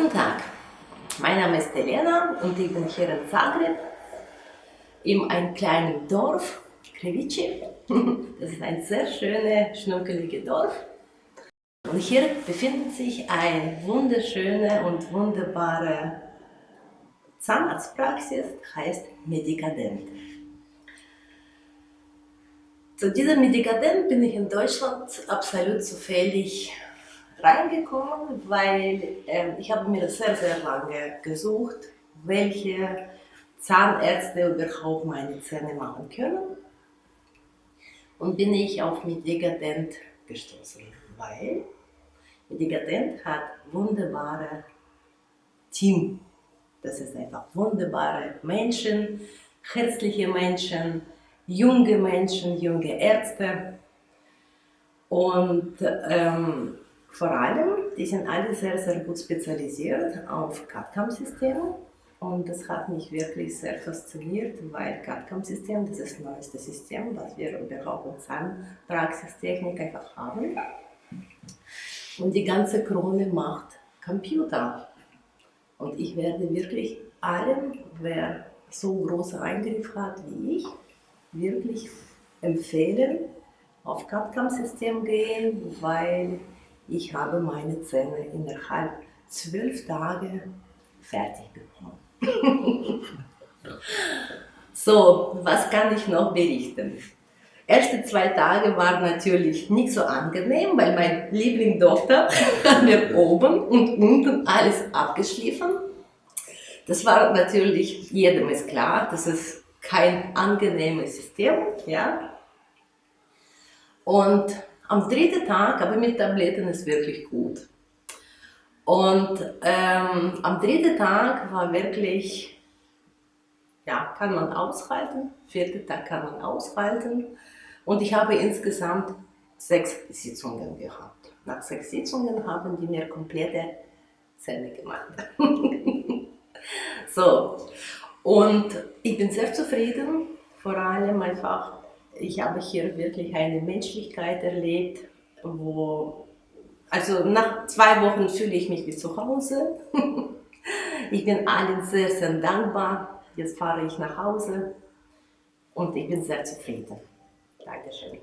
Guten Tag, mein Name ist Elena und ich bin hier in Zagreb, in einem kleinen Dorf, Krivici. Das ist ein sehr schönes, schnuckeliges Dorf. Und hier befindet sich eine wunderschöne und wunderbare Zahnarztpraxis, heißt Medikadent. Zu diesem Medikadent bin ich in Deutschland absolut zufällig reingekommen, weil ich habe mir sehr, sehr lange gesucht, welche Zahnärzte überhaupt meine Zähne machen können. Und bin ich auf Medikadent gestoßen, weil Medikadent hat wunderbare Team. Das ist einfach wunderbare Menschen, herzliche Menschen, junge Ärzte und vor allem, die sind alle sehr, sehr gut spezialisiert auf CAD-CAM-Systeme und das hat mich wirklich sehr fasziniert, weil CAD-CAM-System, das ist das neueste System, was wir überhaupt in Zahnpraxistechnik einfach haben. Und die ganze Krone macht Computer. Und ich werde wirklich allem, wer so große Eingriff hat wie ich, wirklich empfehlen, auf CAD-CAM-System gehen, weil ich habe meine Zähne innerhalb 12 Tage fertig bekommen. So, was kann ich noch berichten? Erste 2 Tage waren natürlich nicht so angenehm, weil mein Lieblingsdoktor hat mir oben und unten alles abgeschliffen. Das war natürlich, jedem ist klar, das ist kein angenehmes System, ja. Und am 3. Tag, aber mit Tabletten ist wirklich gut. Und am 3. Tag war wirklich, ja, kann man aushalten, 4. Tag kann man aushalten. Und ich habe insgesamt 6 Sitzungen gehabt. Nach 6 Sitzungen haben die mir komplette Zähne gemacht. So, und ich bin sehr zufrieden, vor allem einfach, ich habe hier wirklich eine Menschlichkeit erlebt, also nach 2 Wochen fühle ich mich wie zu Hause. Ich bin allen sehr, sehr dankbar. Jetzt fahre ich nach Hause und ich bin sehr zufrieden. Dankeschön.